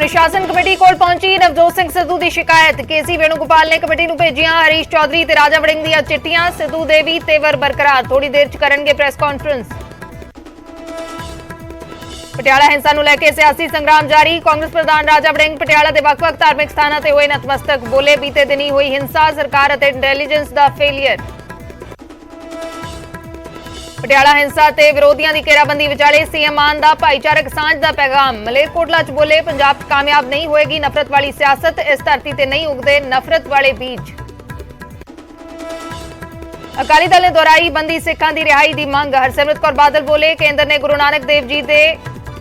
अनुशासन कमेटी कोल पहुंची नवजोत सिंह सिद्धू की शिकायत। केसी वेणुगोपाल ने कमेटी नूं भेजियां हरीश चौधरी ते राजा वड़िंग दीयां चिट्ठियां। सिद्धू दे भी तेवर बरकरार, थोड़ी देर च करनगे प्रेस कॉन्फ्रेंस। पटियाला हिंसा नूं लैके सियासी संग्राम जारी। कांग्रेस प्रधान राजा वड़िंग पटियाला दे वख-वख धार्मिक स्थानां ते होए नतमस्तक। बोले बीते दिनी हुई हिंसा सरकार अते इंटैलीजेंस दा फेलियर। पटियाला हिंसा ते विरोधियों की घेराबंदी विचाले सीएम मान दा भाईचारक सांझ दा पैगाम। मलेरकोटला च बोले पंजाब कामयाब नहीं होएगी नफरत वाली सियासत, इस धरती ते नहीं उगदे नफरत वाले बीज। अकाली दल ने दोहराई बंदी सिखां दी रिहाई दी मंग। हरसिमरत कौर बादल बोले केंद्र ने गुरु नानक देव जी दे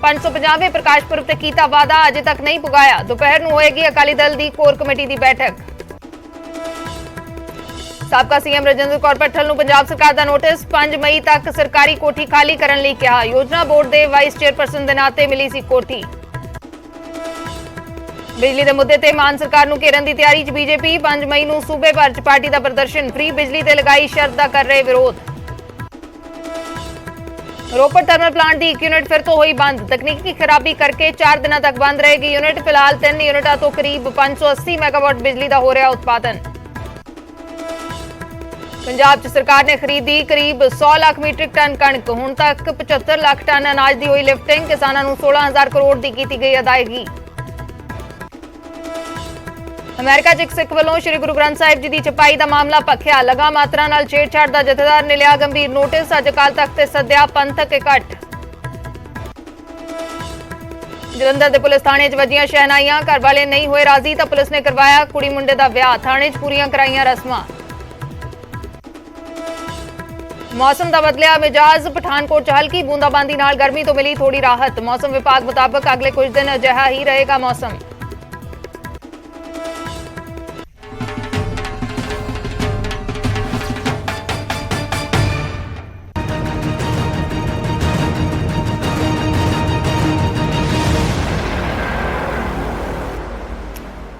550वें प्रकाश पुरब ते कीता वादा, अजे तक नहीं पुगाया। दोपहर नूं होएगी अकाली दल दी कोर कमेटी दी बैठक। साबका सीएम रजिंदर कौर पट्टल नूं पंजाब सरकार दा नोटिस। 5 मई तक सरकारी कोठी खाली करन लई कहा। योजना बोर्ड दे वाइस चेयरपर्सन दे नाते मिली सी कोठी। बिजली दे मुद्दे ते मान सरकार नूं घेरन दी तैयारी च बीजेपी। 5 मई नूं सूबे भर च पार्टी दा प्रदर्शन। फ्री बिजली ते लगाई शर्त दा कर रहे विरोध। रोपड़ थर्मल प्लांट दी 1 यूनिट फिर तो हुई बंद। तकनीकी खराबी करके 4 दिनों तक बंद रहेगी यूनिट। फिलहाल 3 यूनिटां तो करीब 580 मैगावाट बिजली का हो रहा उत्पादन। पंजाब च सरकार ने खरीदी करीब 100 लाख मीट्रिक टन कणक। हुण तक 75 लाख टन अनाज की हुई लिफ्टिंग। किसानों को 16,000 करोड़ की की गई अदायगी। अमेरिका च एक सिख वालों श्री गुरु ग्रंथ साहिब जी की छपाई का मामला भखिया। लगा मात्रा नाल छेड़छाड़ का जथेदार ने लिया गंभीर नोटिस। अज अकाल तख्त ते सद्या पंथक इकट्ठ। जलंधर के पुलिस थाने च वजियां शहनाइयां। घर वाले नहीं हुए राजी तो पुलिस ने करवाया कुड़ी मुंडे का विआह। थाने च पूरियां कराइयां रस्मां। मौसम का बदलिया मिजाज। पठानकोट च हल्की बूंदाबांदी नाल गर्मी तो मिली थोड़ी राहत। मौसम विभाग मुताबिक अगले कुछ दिन अजिहा ही रहेगा मौसम।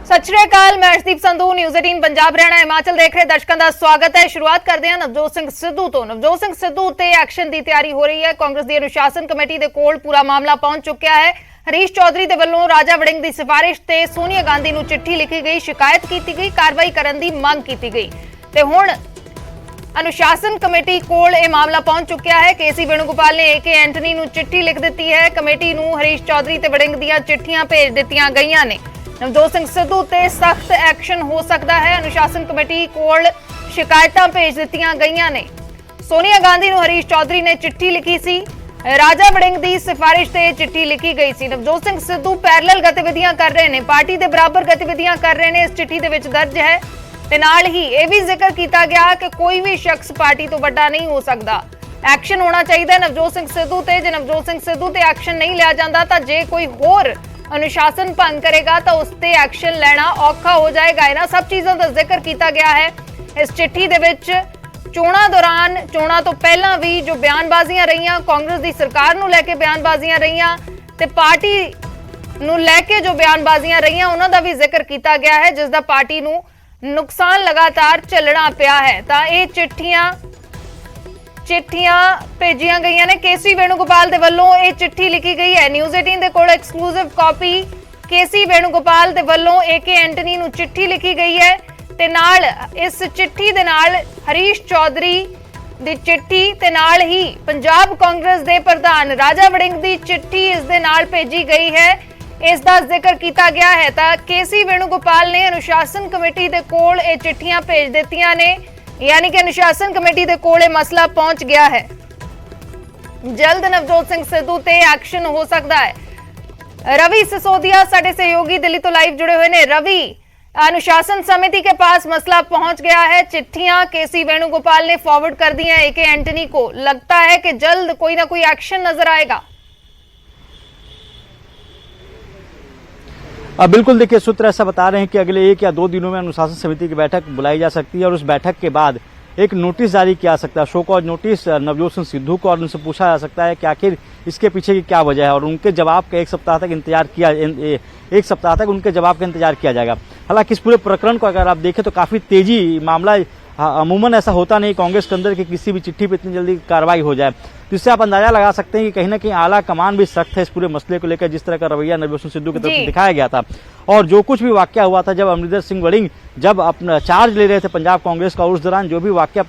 सत श्री अकाल, मैं अर्शदीप संधू, न्यूज़ 18 पंजाब हरियाणा हिमाचल देख रहे दर्शकों का स्वागत है। शुरुआत करते हैं नवजोत सिंह सिद्धू तो। नवजोत सिंह सिद्धू ते एक्शन की तैयारी हो रही है। कांग्रेस की अनुशासन कमेटी के कोल पूरा मामला पहुंच चुका है। हरीश चौधरी के वलों राजा वड़िंग की सिफारिश से सोनिया गांधी को चिट्ठी लिखी गई, शिकायत की गई, कार्रवाई करने की मांग की गई ते हुण अनुशासन कमेटी कोल यह मामला पहुंच चुका है। केसी वेणुगोपाल ने AK एंटनी को चिट्ठी लिख दी है। कमेटी को हरीश चौधरी ते वड़िंग दीयां चिट्ठियां भेज दित्तियां गईयां ने। नवजोत सिंह सिद्धू ते सख्त एक्शन हो सकता है। अनुशासन कमेटी कोल शिकायतां भेज दित्तियां गईयां ने। सोनिया गांधी को हरीश चौधरी ने चिट्ठी लिखी सी। राजा वड़िंग की सिफारिश से चिट्ठी लिखी गई सी। नवजोत सिंह सिद्धू पैरेलल गतिविधियां कर रहे हैं, पार्टी के बराबर गतिविधियां कर रहे हैं, इस चिट्ठी दे विच दर्ज है। ते नाल ही यह भी जिक्र किया गया कि कोई भी शख्स पार्टी तो बड़ा नहीं हो सकता। एक्शन होना चाहिए नवजोत सिंह सिद्धू ते। जे नवजोत सिंह सिद्धू ते एक्शन नहीं लिया जाता तो जे कोई होर अनुशासन भंग करेगा तो उस ते एक्शन लेना औखा हो जाएगा। इन्हां सब चीज़ों का जिक्र किया गया है इस चिट्ठी दे विच। चोणां दौरान, चोणां तो पहलां भी जो बयानबाजियां रहियां, कांग्रेस की सरकार नूं लैके बयानबाजियां रहियां ते पार्टी नूं लैके जो बयानबाजियां रहियां उन्हां दा भी जिक्र किया गया है, जिसदा पार्टी नूं नुकसान लगातार झेलना पिया है। तां इह चिट्ठियां भेजियां गईयां ने। केसी वेणुगोपाल दे वल्लों यह चिट्ठी लिखी गई है। न्यूज़ 18 दे कोल एक्सक्लूसिव कॉपी केसी वेणुगोपाल दे वल्लों AK एंटनी नूं चिट्ठी लिखी गई है ते नाल इस चिट्ठी दे नाल हरीश चौधरी दी चिट्ठी ते नाल ही पंजाब कांग्रेस दे प्रधान राजा वड़िंग दी चिट्ठी इस दे नाल भेजी गई है। इसका जिक्र किया गया है। तां केसी वेणुगोपाल ने अनुशासन कमेटी दे कोल यह चिट्ठियां भेज दित्तियां ने, यानी कि अनुशासन कमेटी के कोल मसला पहुंच गया है। जल्द नवजोत सिंह सिद्धू ते एक्शन हो सकता है। रवि सिसोदिया साडे सहयोगी दिल्ली तो लाइव जुड़े हुए ने। रवि, अनुशासन समिति के पास मसला पहुंच गया है, चिट्ठियां केसी वेणुगोपाल ने फॉरवर्ड कर दी हैं AK एंटनी को। लगता है कि जल्द कोई ना कोई एक्शन नजर आएगा। बिल्कुल, देखिए सूत्र ऐसा बता रहे हैं कि अगले 1 या 2 दिनों में अनुशासन समिति की बैठक बुलाई जा सकती है और उस बैठक के बाद एक नोटिस जारी किया जा सकता है, show cause notice Navjot Singh Sidhu को, और उनसे पूछा जा सकता है कि आखिर इसके पीछे की क्या वजह है और उनके जवाब का 1 सप्ताह तक उनके जवाब का इंतजार किया जाएगा। हालांकि इस पूरे प्रकरण को अगर आप देखें तो काफी तेजी मामला अमूमन ऐसा होता नहीं कांग्रेस के अंदर कि किसी भी चिट्ठी पे इतनी जल्दी कार्रवाई हो जाए। तो इससे आप अंदाजा लगा सकते हैं कि कहीं ना कहीं आला कमान भी सख्त है इस पूरे मसले को लेकर, जिस तरह का रवैया नवजोत सिंह सिद्धू की तरफ से दिखाया गया था। और जो कुछ भी वाकया हुआ था जब अमरिंदर सिंह वड़िंग जब अपना चार्ज ले रहे थे पंजाब कांग्रेस का, उस दौरान जो भी वाकया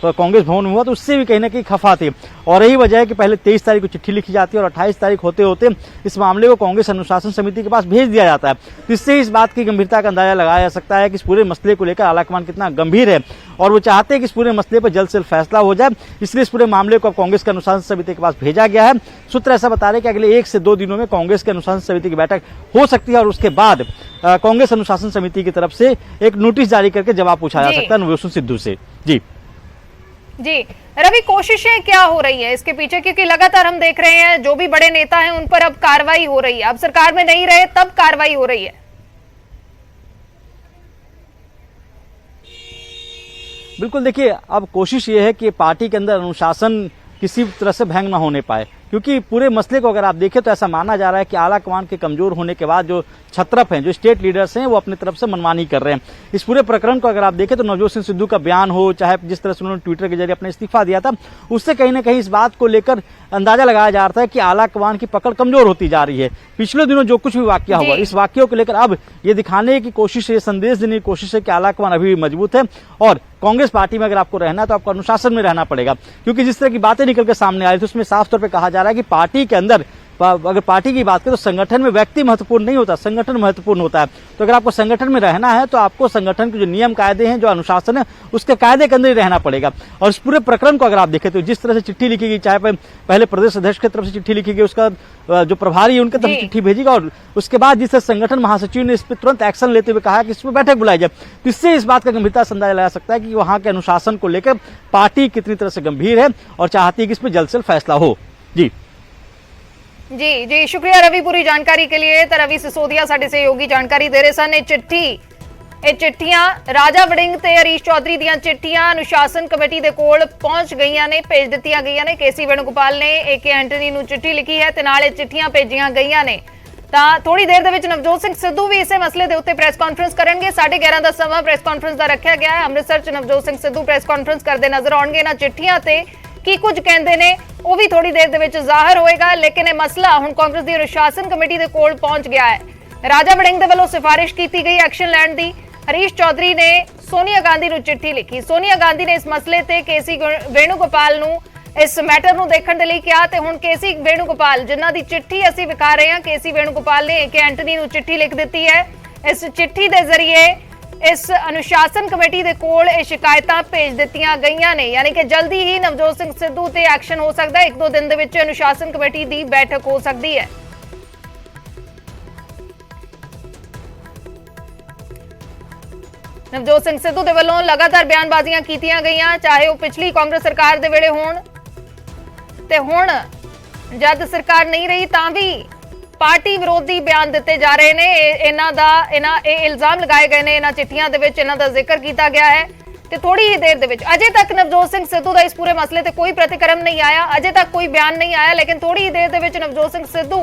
कांग्रेस भवन में हुआ तो उससे भी कहीं ना कहीं खफा थे। और यही वजह है कि पहले 23 तारीख को चिट्ठी लिखी जाती है और 28 तारीख होते होते इस मामले को कांग्रेस अनुशासन समिति के पास भेज दिया जाता है। तो इससे इस बात की गंभीरता का अंदाजा लगाया जा सकता है कि इस पूरे मसले को लेकर आलाकमान कितना गंभीर है और वो चाहते हैं कि इस पूरे मसले पर जल्द से जल्द फैसला हो जाए। इसलिए इस पूरे मामले को अब कांग्रेस के अनुशासन समिति के पास भेजा गया है। सूत्र ऐसा बता रहे हैं कि अगले 1 से 2 दिनों में कांग्रेस के अनुशासन समिति की बैठक हो सकती है और उसके बाद कांग्रेस अनुशासन समिति की तरफ से एक नोटिस जारी करके जवाब पूछा जा सकता है नवजोत सिंह सिद्धू से। जी रवि, कोशिशें क्या हो रही है इसके पीछे, क्योंकि लगातार हम देख रहे हैं जो भी बड़े नेता हैं उन पर अब कार्रवाई हो रही है, अब सरकार में नहीं रहे तब कार्रवाई हो रही है। बिल्कुल, देखिए अब कोशिश ये है कि पार्टी के अंदर अनुशासन किसी तरह से भंग ना होने पाए, क्योंकि पूरे मसले को अगर आप देखें तो ऐसा माना जा रहा है कि आला कमान के कमजोर होने के बाद जो छत्रप हैं, जो स्टेट लीडर्स हैं, वो अपनी तरफ से मनमानी कर रहे हैं। इस पूरे प्रकरण को अगर आप देखें तो नवजोत सिंह सिद्धू का बयान हो, चाहे जिस तरह से उन्होंने ट्विटर के जरिए अपना इस्तीफा दिया था, उससे कहीं ना कहीं इस बात को लेकर अंदाजा लगाया जा रहा है कि आला कमान की पकड़ कमजोर होती जा रही है। पिछले दिनों जो कुछ भी वाकया हुआ, इस वाक्यों को लेकर अब ये दिखाने की कोशिश, ये संदेश देने की कोशिश है कि आला कमान अभी भी मजबूत है और कांग्रेस पार्टी में अगर आपको रहना है तो आपको अनुशासन में रहना पड़ेगा। क्योंकि जिस तरह की बातें निकल के सामने आ रही थी उसमें साफ तौर पे कहा जा रहा है कि पार्टी के अंदर, अगर पार्टी की बात करें तो संगठन में व्यक्ति महत्वपूर्ण नहीं होता, संगठन महत्वपूर्ण होता है। तो अगर आपको संगठन में रहना है तो आपको संगठन के जो नियम कायदे हैं, जो अनुशासन है, उसके कायदे के अंदर ही रहना पड़ेगा। और इस पूरे प्रकरण को अगर आप देखें तो जिस तरह से चिट्ठी लिखी गई, चाहे पहले प्रदेश अध्यक्ष की तरफ से चिट्ठी लिखी गई, उसका जो प्रभारी है उनके तरफ से चिट्ठी भेजी गई और उसके बाद जिस तरह संगठन महासचिव ने इस पर तुरंत एक्शन लेते हुए कहा कि इस पर बैठक बुलाई जाए, तो इससे इस बात का गंभीरता से अंदाजा लगा सकता है कि वहां के अनुशासन को लेकर पार्टी कितनी तरह से गंभीर है और चाहती है कि इस पर जल्द से जल्द फैसला हो। जी शुक्रिया रवि पूरी जानकारी के लिए। तो रवि सिसोदिया साडे सहयोगी जानकारी दे रहे सन। चिट्ठियां राजा वड़िंग ते हरीश चौधरी दियां चिट्ठियां अनुशासन कमेटी दे कोल पहुंच गईयां ने, भेज दित्तियां गईयां ने। केसी वेणुगोपाल ने ए.के. एंटनी नूं चिट्ठी लिखी है ते नाल चिट्ठियां भेजियां गईयां ने। ਤਾਂ थोड़ी देर ਦੇ ਵਿੱਚ ਨਵਜੋਤ ਸਿੰਘ ਸਿੱਧੂ ਵੀ ਇਸੇ ਮਸਲੇ ਦੇ ਉੱਤੇ ਪ੍ਰੈਸ ਕਾਨਫਰੰਸ ਕਰਨਗੇ। 11:30 ਦਾ ਸਮਾਂ ਪ੍ਰੈਸ ਕਾਨਫਰੰਸ ਦਾ ਰੱਖਿਆ ਗਿਆ ਹੈ। ਅੰਮ੍ਰਿਤਸਰ 'ਚ ਨਵਜੋਤ ਸਿੰਘ ਸਿੱਧੂ ਪ੍ਰੈਸ ਕਾਨਫਰੰਸ ਕਰਦੇ ਨਜ਼ਰ ਆਉਣਗੇ। ਇਹਨਾਂ ਚਿੱਠੀਆਂ ਤੇ ਕੀ ਕੁਝ ਕਹਿੰਦੇ ਨੇ ਉਹ ਵੀ ਥੋੜੀ ਦੇਰ ਦੇ ਵਿੱਚ ਜ਼ਾਹਰ ਹੋਏਗਾ, ਲੇਕਿਨ ਇਹ ਮਸਲਾ ਹੁਣ ਕਾਂਗਰਸ ਦੀ ਅਨੁਸ਼ਾਸਨ ਕਮੇਟੀ ਦੇ ਕੋਲ ਪਹੁੰਚ ਗਿਆ ਹੈ। ਰਾਜਾ ਵੜਿੰਗ ਦੇ ਵੱਲੋਂ ਸਿਫਾਰਿਸ਼ ਕੀਤੀ ਗਈ ਐਕਸ਼ਨ ਲੈਣ ਦੀ। ਹਰੀਸ਼ ਚੌਧਰੀ ਨੇ ਸੋਨੀਆ ਗਾਂਧੀ ਨੂੰ ਚਿੱਠੀ ਲਿਖੀ। ਸੋਨੀਆ ਗਾਂਧੀ ਨੇ ਇਸ ਮਸਲੇ ਤੇ केसी वेणुगोपाल ਨੂੰ इस मैटर ਨੂੰ ਦੇਖਣ ਦੇ ਲਈ ਕਿਹਾ ਤੇ ਹੁਣ केसी वेणुगोपाल ਜਿਨ੍ਹਾਂ ਦੀ ਚਿੱਠੀ ਅਸੀਂ ਵਿਖਾ ਰਹੇ ਹਾਂ, केसी वेणुगोपाल ਨੇ ए.के. एंटनी ਨੂੰ ਚਿੱਠੀ ਲਿਖ ਦਿੱਤੀ ਹੈ। ਇਸ ਚਿੱਠੀ ਦੇ ਜ਼ਰੀਏ इस अनुशासन कमेटी ਦੇ ਕੋਲ ਇਹ ਸ਼ਿਕਾਇਤਾਂ ਭੇਜ ਦਿੱਤੀਆਂ ਗਈਆਂ ਨੇ, ਯਾਨੀ ਕਿ ਜਲਦੀ ਹੀ ਨਵਜੋਤ ਸਿੰਘ ਸਿੱਧੂ ਤੇ ਐਕਸ਼ਨ ਹੋ ਸਕਦਾ ਹੈ। 1-2 ਦਿਨ ਦੇ ਵਿੱਚ अनुशासन कमेटी ਦੀ ਬੈਠਕ ਹੋ ਸਕਦੀ ਹੈ। ਨਵਜੋਤ ਸਿੰਘ ਸਿੱਧੂ ਦੇ ਵੱਲੋਂ ਲਗਾਤਾਰ ਬਿਆਨਬਾਜ਼ੀਆਂ ਕੀਤੀਆਂ ਗਈਆਂ, ਚਾਹੇ ਉਹ ਪਿਛਲੀ ਕਾਂਗਰਸ ਸਰਕਾਰ ਦੇ ਵੇਲੇ ਹੋਣ ਤੇ ਹੁਣ ਜਦ ਸਰਕਾਰ ਨਹੀਂ ਰਹੀ ਤਾਂ ਵੀ ਪਾਰਟੀ ਵਿਰੋਧੀ ਬਿਆਨ ਦਿੱਤੇ ਜਾ ਰਹੇ ਨੇ। ਇਹ ਇਲਜ਼ਾਮ ਲਗਾਏ ਗਏ ਨੇ, ਇਹਨਾਂ ਚਿੱਠੀਆਂ ਦੇ ਵਿੱਚ ਇਹਨਾਂ ਦਾ ਜ਼ਿਕਰ ਕੀਤਾ ਗਿਆ ਹੈ। ਤੇ ਥੋੜੀ ਹੀ ਦੇਰ ਦੇ ਵਿੱਚ, ਅਜੇ ਤੱਕ ਨਵਜੋਤ ਸਿੰਘ ਸਿੱਧੂ ਦਾ ਇਸ ਪੂਰੇ ਮਸਲੇ ਤੇ ਕੋਈ ਪ੍ਰਤੀਕਰਮ ਨਹੀਂ ਆਇਆ, ਅਜੇ ਤੱਕ ਕੋਈ ਬਿਆਨ ਨਹੀਂ ਆਇਆ, ਲੇਕਿਨ ਥੋੜੀ ਹੀ ਦੇਰ ਦੇ ਵਿੱਚ ਨਵਜੋਤ ਸਿੰਘ ਸਿੱਧੂ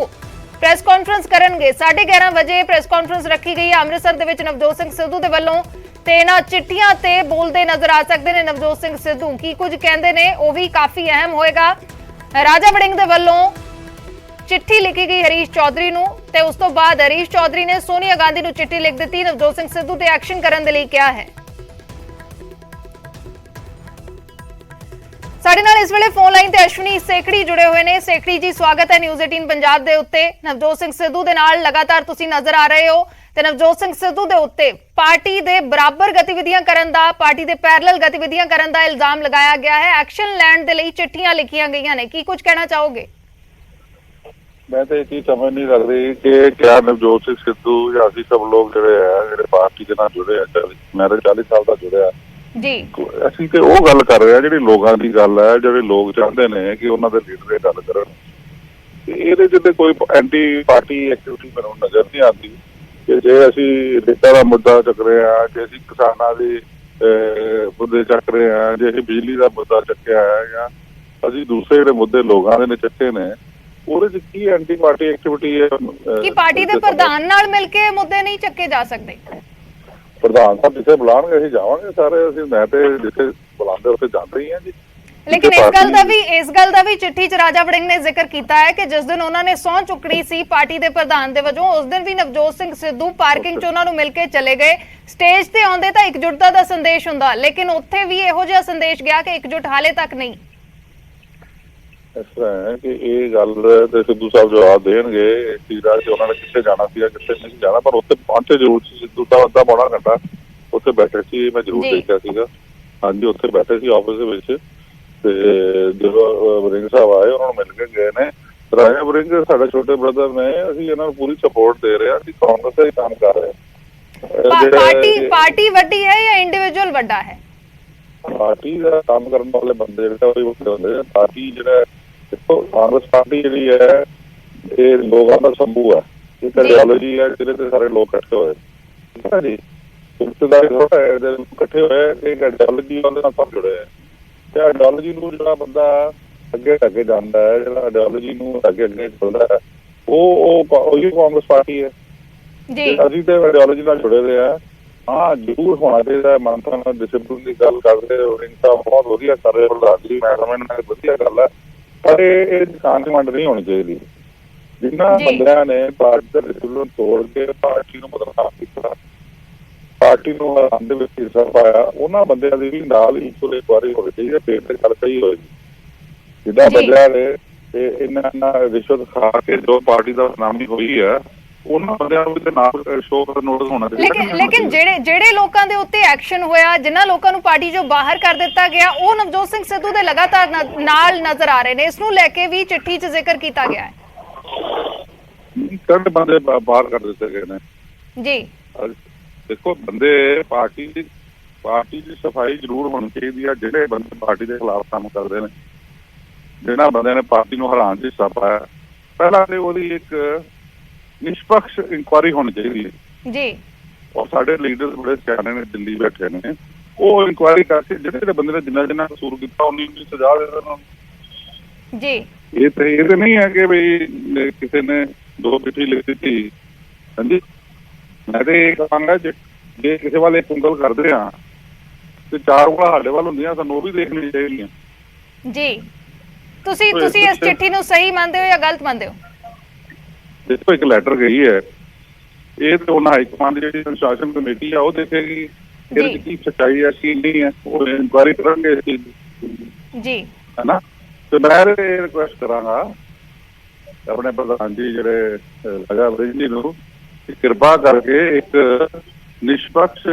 ਪ੍ਰੈਸ ਕਾਨਫਰੰਸ ਕਰਨਗੇ। 11:30 ਵਜੇ ਪ੍ਰੈਸ ਕਾਨਫਰੰਸ ਰੱਖੀ ਗਈ ਹੈ ਅੰਮ੍ਰਿਤਸਰ ਦੇ ਵਿੱਚ ਨਵਜੋਤ ਸਿੰਘ ਸਿੱਧੂ ਦੇ ਵੱਲੋਂ ਤੇ ਇਹਨਾਂ ਚਿੱਠੀਆਂ ਤੇ ਬੋਲਦੇ ਨਜ਼ਰ ਆ ਸਕਦੇ ਨੇ ਨਵਜੋਤ ਸਿੰਘ ਸਿੱਧੂ। ਕੀ ਕੁਝ ਕਹਿੰਦੇ ਨੇ ਉਹ ਵੀ ਕਾਫੀ ਅਹਿਮ ਹੋਏਗਾ। ਰਾਜਾ ਵੜਿੰਗ ਦੇ ਵੱਲੋਂ चिट्ठी लिखी गई हरीश चौधरी ਨੂੰ ਤੇ ਉਸ ਤੋਂ ਬਾਅਦ ਹਰੀਸ਼ ਚੌਧਰੀ ਨੇ ਸੋਨੀਆ ਗਾਂਧੀ ਨੂੰ ਚਿੱਠੀ ਲਿਖ ਦਿੱਤੀ, ਨਵਜੋਤ ਸਿੰਘ ਸਿੱਧੂ ਤੇ ਐਕਸ਼ਨ ਕਰਨ ਦੇ ਲਈ ਕਿਹਾ ਹੈ। ਸਾਡੇ ਨਾਲ ਇਸ ਵੇਲੇ ਫੋਨ ਲਾਈਨ ਤੇ ਅਸ਼ਵਨੀ ਸੇਖੜੀ ਜੁੜੇ ਹੋਏ ਨੇ। ਸੇਖੜੀ ਜੀ, ਸਵਾਗਤ ਹੈ ਨਿਊਜ਼ 18 ਪੰਜਾਬ ਦੇ ਉੱਤੇ। ਨਵਜੋਤ ਸਿੰਘ ਸਿੱਧੂ ਦੇ ਨਾਲ ਲਗਾਤਾਰ ਤੁਸੀਂ ਨਜ਼ਰ ਆ ਰਹੇ ਹੋ ਤੇ ਨਵਜੋਤ ਸਿੰਘ ਸਿੱਧੂ ਦੇ ਉੱਤੇ ਪਾਰਟੀ ਦੇ ਬਰਾਬਰ ਗਤੀਵਿਧੀਆਂ ਕਰਨ ਦਾ, ਪਾਰਟੀ ਦੇ ਪੈਰਲਲ ਗਤੀਵਿਧੀਆਂ ਕਰਨ ਦਾ ਇਲਜ਼ਾਮ ਲਗਾਇਆ ਗਿਆ ਹੈ। ਐਕਸ਼ਨ ਲੈਣ ਦੇ ਲਈ ਚਿੱਠੀਆਂ ਲਿਖੀਆਂ ਗਈਆਂ ਨੇ, ਕੀ ਕੁਝ ਕਹਿਣਾ ਚਾਹੋਗੇ? मैं तो ये समझ नहीं लग रही कि क्या नवजोत सिंह सिद्धू या असी सब लोग ਜਿਹੜੇ ਪਾਰਟੀ ਦੇ ਨਾਲ ਜੁੜੇ ਆ, ਮੈਂ ਤਾਂ 40 ਸਾਲ ਦਾ ਜੁੜਿਆ ਜੀ, ਅਸੀਂ ਤੇ ਉਹ ਗੱਲ ਕਰ ਰਹੇ ਆ ਜਿਹੜੀ ਲੋਕਾਂ ਦੀ ਗੱਲ ਹੈ, ਜਿਹੜੇ ਲੋਕ ਚਾਹੁੰਦੇ ਨੇ ਕਿ ਉਹਨਾਂ ਦੇ ਲੀਡਰ ਇਹ ਗੱਲ ਕਰਨ। ਇਹਦੇ ਚ ਕੋਈ ਐਂਟੀ ਪਾਰਟੀ ਐਕਟੀਵਿਟੀ ਮੈਨੂੰ ਨਜ਼ਰ ਨਹੀਂ ਆਉਂਦੀ ਕਿ ਜੇ ਅਸੀਂ ਰੇਤਾ ਦਾ ਮੁੱਦਾ ਚੱਕ ਰਹੇ ਆ, ਜੇ ਅਸੀਂ ਕਿਸਾਨਾਂ ਦੇ ਮੁੱਦੇ ਚੱਕ ਰਹੇ ਆ, ਜੇ ਅਸੀਂ ਬਿਜਲੀ ਦਾ ਮੁੱਦਾ ਚੱਕਿਆ ਹੈ ਜਾਂ ਅਸੀਂ ਦੂਸਰੇ ਜਿਹੜੇ ਮੁੱਦੇ ਲੋਕਾਂ ਦੇ ਨੇ ਚੱਕੇ ਨੇ, ਉਹਦੇ ਚ ਕੀ ਐਂਟੀ ਪਾਰਟੀ ਐਕਟੀਵਿਟੀ ਹੈ? ਕਿ ਪਾਰਟੀ ਦੇ ਪ੍ਰਧਾਨ ਨਾਲ ਮਿਲ ਕੇ ਮੁੱਦੇ ਨਹੀਂ ਚੱਕੇ ਜਾ ਸਕਦੇ? ਪ੍ਰਧਾਨ ਸਾਹਿਬ ਜਿੱਥੇ ਬੁਲਾਉਣਗੇ ਅਸੀਂ ਜਾਵਾਂਗੇ ਸਾਰੇ। ਅਸੀਂ ਮੈਂ ਤੇ ਜਿੱਥੇ ਬੁਲਾਉਂਦੇ ਉੱਥੇ ਜਾਂਦੇ ਹੀ ਹਾਂ ਜੀ। ਲੇਕਿਨ ਇਸ ਗੱਲ ਦਾ ਵੀ ਚਿੱਠੀ 'ਚ ਰਾਜਾ ਵੜਿੰਗ ਨੇ ਜ਼ਿਕਰ ਕੀਤਾ ਹੈ ਕਿ ਜਿਸ ਦਿਨ ਉਹਨਾਂ ਨੇ ਸਹੁੰ ਚੁੱਕਣੀ ਸੀ ਪਾਰਟੀ ਦੇ ਪ੍ਰਧਾਨ ਦੇ ਵਜੋਂ, ਉਸ ਦਿਨ ਵੀ ਨਵਜੋਤ ਸਿੰਘ ਸਿੱਧੂ ਪਾਰਕਿੰਗ 'ਚ ਉਹਨਾਂ ਨੂੰ ਮਿਲ ਕੇ ਚਲੇ ਗਏ। ਸਟੇਜ ਤੇ ਆਉਂਦੇ ਤਾਂ ਇਕਜੁੱਟਤਾ ਦਾ ਸੰਦੇਸ਼ ਹੁੰਦਾ, ਲੇਕਿਨ ਉੱਥੇ ਵੀ ਇਹੋ ਜਿਹਾ ਸੰਦੇਸ਼ ਗਿਆ ਕਿ ਇਕਜੁੱਟ ਹਾਲੇ ਤੱਕ ਨਹੀਂ। ਇਸ ਤਰ੍ਹਾਂ ਹੈ ਕਿ ਇਹ ਗੱਲ ਤੇ ਸਿੱਧੂ ਸਾਹਿਬ ਜਵਾਬ ਦੇਣਗੇ ਸੀਰਾ ਕਿ ਉਹਨਾਂ ਨੇ ਕਿੱਥੇ ਜਾਣਾ ਸੀਗਾ ਕਿੱਥੇ ਨਹੀਂ ਜਾਣਾ, ਪਰ ਉੱਥੇ ਪਹੁੰਚੇ ਜ਼ਰੂਰ ਸੀ। ਸਿੱਧੂ ਸਾਹਿਬ ਅੱਧਾ ਪੌਣਾ ਘੰਟਾ ਉੱਥੇ ਬੈਠੇ ਸੀ, ਮੈਂ ਜ਼ਰੂਰ ਦੇਖਿਆ ਸੀਗਾ। ਹਾਂਜੀ, ਉੱਥੇ ਬੈਠੇ ਸੀ ਆਫਿਸ ਦੇ ਵਿੱਚ, ਤੇ ਜਦੋਂ ਵੜਿੰਗ ਸਾਹਿਬ ਆਏ ਉਹਨਾਂ ਨੂੰ ਮਿਲ ਕੇ ਗਏ ਨੇ। ਰਾਜਾ ਵੜਿੰਗ ਸਾਡੇ ਛੋਟੇ ਬ੍ਰਦਰ ਨੇ, ਅਸੀਂ ਇਹਨਾਂ ਨੂੰ ਪੂਰੀ ਸਪੋਰਟ ਦੇ ਰਹੇ ਹਾਂ। ਅਸੀਂ ਕਾਂਗਰਸ ਦਾ ਹੀ ਕੰਮ ਕਰ ਰਹੇ ਹਾਂ। ਪਾਰਟੀ ਵੱਡੀ ਹੈ ਜਾਂ ਇੰਡੀਵਿਜੂਅਲ ਵੱਡਾ ਹੈ? ਪਾਰਟੀ ਦਾ ਕੰਮ ਕਰਨ ਵਾਲੇ ਬੰਦੇ ਜਿਹੜੇ ਉਹ ਵੱਡੇ ਹੁੰਦੇ ਨੇ। ਪਾਰਟੀ ਜਿਹੜਾ ਦੇਖੋ, ਕਾਂਗਰਸ ਪਾਰਟੀ ਜਿਹੜੀ ਹੈ ਇਹ ਲੋਕਾਂ ਦਾ ਸਮੂਹ ਹੈ, ਇੱਕ ਆਈਡੀਓਲੋਜੀ ਹੈ ਜਿਹਦੇ ਤੇ ਸਾਰੇ ਲੋਕ ਇਕੱਠੇ ਹੋਏ, ਠੀਕ ਹੈ ਜੀ। ਰਿਸ਼ਤੇਦਾਰੀ ਥੋੜਾ ਹੈ, ਇਕੱਠੇ ਹੋਏ ਇੱਕ ਆਈਡੀਓਲੋਜੀ ਉਹਦੇ ਨਾਲ ਸਭ ਜੁੜੇ ਹੈ। ਤੇ ਆਈਡੀਓਲੋਜੀ ਨੂੰ ਜਿਹੜਾ ਬੰਦਾ ਅੱਗੇ ਜਾਂਦਾ ਹੈ, ਜਿਹੜਾ ਆਈਡੀਓਲੋਜੀ ਨੂੰ ਅੱਗੇ ਚੱਲਦਾ ਹੈ, ਉਹੀ ਕਾਂਗਰਸ ਪਾਰਟੀ ਹੈ। ਅਸੀਂ ਤੇ ਆਈਡੀਓਲੋਜੀ ਨਾਲ ਜੁੜੇ ਹੋਏ ਆ। ਹਾਂ, ਜ਼ਰੂਰ ਹੋਣਾ ਚਾਹੀਦਾ ਮੰਤਰਾਂ ਨਾਲ ਡਿਸਿਪਲਿਨ ਦੀ ਗੱਲ ਕਰਦੇ। ਵੜਿੰਗ ਸਾਹਿਬ ਬਹੁਤ ਵਧੀਆ ਕਰ ਰਹੇ ਪ੍ਰਧਾਨ ਜੀ, ਮੈਂ ਸਮਝਦਾ ਵਧੀਆ ਗੱਲ ਹੈ, ਪਰ ਇਹ ਕਾਂਡ ਨਹੀਂ ਹੋਣੀ ਚਾਹੀਦੀ। ਜਿਨ੍ਹਾਂ ਬੰਦਿਆਂ ਨੇ ਪਾਰਟੀ ਦਾ ਡਿਸਿਪਲਿਨ ਤੋੜ ਕੇ ਪਾਰਟੀ ਨੂੰ ਬਦਨਾਮ ਕੀਤਾ, ਪਾਰਟੀ ਨੂੰ ਹਰਾਮ ਦੇ ਵਿੱਚ ਹਿੱਸਾ ਪਾਇਆ, ਉਹਨਾਂ ਬੰਦਿਆਂ ਦੀ ਵੀ ਨਾਲ ਇਕੁਅਲ ਇਨਕੁਆਇਰੀ ਹੋਣੀ ਚਾਹੀਦੀ ਹੈ। ਫਿਰ ਤੇ ਗੱਲ ਸਹੀ ਹੋਏਗੀ। ਜਿੱਦਾਂ ਬੰਦਿਆਂ ਨੇ ਤੇ ਇਹਨਾਂ ਰਿਸ਼ਵਤ ਖਾ ਕੇ ਜੋ ਪਾਰਟੀ ਦਾ ਬਦਨਾਮੀ ਹੋਈ ਹੈ, ਉਹਨਾਂ ਬੰਦਿਆਂ ਨੂੰ ਵੀ ਨਾਲ ਸ਼ੋਅ ਕਰਨ ਨੋਟਿਸ ਹੋਣਾ ਚਾਹੀਦਾ। ਲੇਕਿਨ ਜਿਹੜੇ ਲੋਕਾਂ ਦੇ ਉੱਤੇ ਐਕਸ਼ਨ ਹੋਇਆ, ਜਿਨ੍ਹਾਂ ਲੋਕਾਂ ਨੂੰ ਪਾਰਟੀ ਚੋਂ ਬਾਹਰ ਕਰ ਦਿੱਤਾ ਗਿਆ, ਉਹ ਨਵਜੋਤ ਸਿੰਘ ਸਿੱਧੂ ਦੇ ਲਗਾਤਾਰ ਨਾਲ ਨਜ਼ਰ ਆ ਰਹੇ ਨੇ। ਇਸ ਨੂੰ ਲੈ ਕੇ ਵੀ ਚਿੱਠੀ 'ਚ ਜ਼ਿਕਰ ਕੀਤਾ ਗਿਆ ਹੈ। ਕਿੰਨੇ ਬੰਦੇ ਬਾਹਰ ਕਰ ਦਿੱਤੇ ਗਏ ਨੇ ਜੀ? ਦੇਖੋ, ਬੰਦੇ ਪਾਰਟੀ ਦੀ ਸਫਾਈ ਜ਼ਰੂਰ ਹੋਣੀ ਚਾਹੀਦੀ ਹੈ। ਜਿਹੜੇ ਬੰਦੇ ਪਾਰਟੀ ਦੇ ਖਿਲਾਫ ਕੰਮ ਕਰਦੇ ਨੇ, ਜਿਹਨਾਂ ਬੰਦਿਆਂ ਨੇ ਪਾਰਟੀ ਨੂੰ ਹਰਾਉਣ 'ਚ ਹਿੱਸਾ ਪਾਇਆ, ਪਹਿਲਾਂ ਤੇ ਉਹਦੀ ਇੱਕ ਨਿਸ਼ਪਕਸ਼ ਇਨਕੁਆਇਰੀ ਹੋਣੀ ਚਾਹੀਦੀ ਹੈ ਜੀ। ਔਰ ਸਾਡੇ ਲੀਡਰ ਬੜੇ ਸਿਆਣੇ ਨੇ, ਦਿੱਲੀ ਬੈਠੇ ਨੇ, ਉਹ ਇਨਕੁਆਇਰੀ ਕਰਕੇ ਜਿਹੜੇ ਬੰਦੇ ਨੇ ਜਿੰਨਾ ਕਸੂਰ ਕੀਤਾ ਉਨੀ ਸਜ਼ਾ ਦੇ ਦੇਣ ਜੀ। ਇਹ ਤੇ ਨਹੀਂ ਹੈ ਕਿ ਵੀ ਕਿਸੇ ਨੇ ਦੋ ਚਿੱਠੀ ਲਿਖ ਦਿੱਤੀ। ਹਾਂਜੀ, ਮੈਂ ਤੇ ਇਹ ਕਹਾਂਗਾ ਜੇ ਕਿਸੇ ਵੱਲ ਇੱਕ ਉਂਗਲ ਕਰਦੇ ਆ ਤੇ ਚਾਰ ਉਂਗਲਾਂ ਸਾਡੇ ਵੱਲ ਹੁੰਦੀਆਂ, ਸਾਨੂੰ ਉਹ ਵੀ ਦੇਖਣੀ ਚਾਹੀਦੀਆਂ ਜੀ। ਤੁਸੀਂ ਇਸ ਚਿੱਠੀ ਨੂੰ ਸਹੀ ਮੰਨਦੇ ਹੋ ਜਾਂ ਗਲਤ ਮੰਨਦੇ ਹੋ? ਦੇਖੋ, ਇੱਕ ਲੈਟਰ ਗਈ ਹੈ, ਇਹ ਤੇ ਉਹਨਾਂ ਹਾਈ ਕਮਾਂਡ ਦੀ ਜਿਹੜੀ ਅਨੁਸ਼ਾਸਨ ਕਮੇਟੀ ਆ ਉਹ ਦੇਖੇਗੀ ਇਹਦੇ ਚ ਕੀ ਸੱਚਾਈ ਹੈ ਕੀ ਨਹੀਂ ਹੈ, ਉਹ ਇਨਕੁਆਇਰੀ ਕਰਨਗੇ ਇਸ ਚੀਜ਼ ਦੀ ਜੀ, ਹੈ ਨਾ। ਤੇ ਮੈਂ ਇਹ ਰਿਕੁਐਸਟ ਕਰਾਂਗਾ ਆਪਣੇ ਪ੍ਰਧਾਨ ਜੀ ਜਿਹੜੇ ਰਾਜਾ ਵੜਿੰਗ ਜੀ ਨੂੰ, ਕਿਰਪਾ ਕਰਕੇ ਇੱਕ ਨਿਸ਼ਪਕਸ਼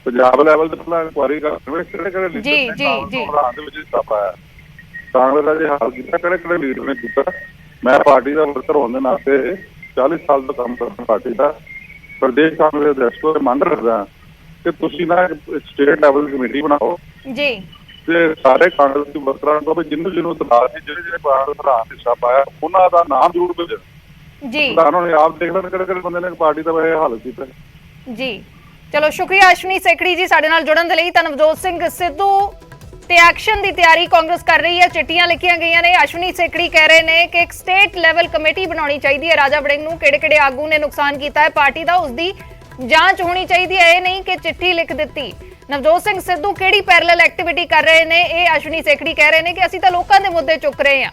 ਪੰਜਾਬ ਲੈਵਲ ਤੇ ਪਹਿਲਾਂ ਇਨਕੁਆਇਰੀ ਕਰਨ ਕਿਹੜੇ ਲੀਡਰ ਨੇ ਦੇ ਵਿੱਚ ਹਿੱਸਾ ਪਾਇਆ, ਕਾਂਗਰਸ ਦਾ ਜੇ ਹਾਲ ਕੀਤਾ, ਕਿਹੜੇ ਲੀਡਰ ਨੇ ਕੀਤਾ। ਮੈਂ ਪਾਰਟੀ ਦਾ ਵਰਕਰ ਹੋਣ ਦੇ ਨਾਤੇ 40 ਸਾਲ ਤੋਂ ਕੰਮ ਕਰਦਾ ਪਾਰਟੀ ਦਾ, ਪ੍ਰਦੇਸ਼ ਕਾਂਗਰਸ ਦੇ ਅਧਿਕਸ਼ ਮੰਨ ਰੱਖਦਾ ਕਿ ਤੁਸੀਂ ਨਾ ਸਟੇਟ ਲੈਵਲ ਕਮੇਟੀ ਬਣਾਓ ਜੀ, ਤੇ ਸਾਰੇ ਕਾਂਗਰਸ ਦੇ ਵਰਕਰਾਂ ਨੂੰ ਜਿਹਨੂੰ ਦਲਾਲ ਸੀ, ਜਿਹੜੇ ਕਾਂਗਰਸ ਹਰਾਮ ਹਿੱਸਾ ਪਾਇਆ, ਉਹਨਾਂ ਦਾ ਨਾਮ ਜ਼ਰੂਰ ਭੇਜਣ ਜੀ। ਉਹਨਾਂ ਨੇ ਆਪ ਦੇਖ ਲੈਣ ਕਿਹੜੇ ਬੰਦੇ ਨੇ ਪਾਰਟੀ ਦਾ ਇਹ ਹਾਲ ਕੀਤਾ ਜੀ। ਚਲੋ, ਸ਼ੁਕਰੀਆ ਅਸ਼ਵਨੀ ਸੇਖੜੀ ਜੀ ਸਾਡੇ ਨਾਲ ਜੁੜਨ ਦੇ ਲਈ। ਤਾਂ ਨਵਜੋਤ ਸਿੰਘ ਸਿੱਧੂ ਤੇ ਐਕਸ਼ਨ ਦੀ ਤਿਆਰੀ ਕਾਂਗਰਸ ਕਰ ਰਹੀ ਹੈ, ਚਿੱਠੀਆਂ ਲਿਖੀਆਂ ਗਈਆਂ ਨੇ। ਅਸ਼ਵਨੀ ਸੇਖੜੀ ਕਹਿ ਰਹੇ ਨੇ ਕਿ ਇੱਕ ਸਟੇਟ ਲੈਵਲ ਕਮੇਟੀ ਬਣਾਉਣੀ ਚਾਹੀਦੀ ਹੈ ਰਾਜਾ ਵੜਿੰਗ ਨੂੰ। ਕਿਹੜੇ ਆਗੂ ਨੇ ਨੁਕਸਾਨ ਕੀਤਾ ਹੈ ਪਾਰਟੀ ਦਾ, ਉਸਦੀ ਜਾਂਚ ਹੋਣੀ ਚਾਹੀਦੀ ਹੈ। ਇਹ ਨਹੀਂ ਕਿ ਚਿੱਠੀ ਲਿਖ ਦਿੱਤੀ। ਨਵਜੋਤ ਸਿੰਘ ਸਿੱਧੂ ਕਿਹੜੀ ਪੈਰਲਲ ਐਕਟੀਵਿਟੀ ਕਰ ਰਹੇ ਨੇ, ਇਹ ਅਸ਼ਵਨੀ ਸੇਖੜੀ ਕਹਿ ਰਹੇ ਨੇ ਕਿ ਅਸੀਂ ਤਾਂ ਲੋਕਾਂ ਦੇ ਮੁੱਦੇ ਚੁੱਕ ਰਹੇ ਹਾਂ।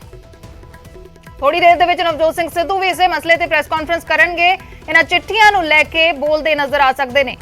ਥੋੜੀ ਦੇਰ ਦੇ ਵਿੱਚ ਨਵਜੋਤ ਸਿੰਘ ਸਿੱਧੂ ਵੀ ਇਸੇ ਮਸਲੇ ਤੇ ਪ੍ਰੈਸ ਕਾਨਫਰੰਸ ਕਰਨਗੇ। ਇਹਨਾਂ ਚਿੱਠੀਆਂ ਨੂੰ ਲੈ ਕੇ ਬੋਲਦੇ ਨਜ਼ਰ ਆ ਸਕਦੇ ਨੇ।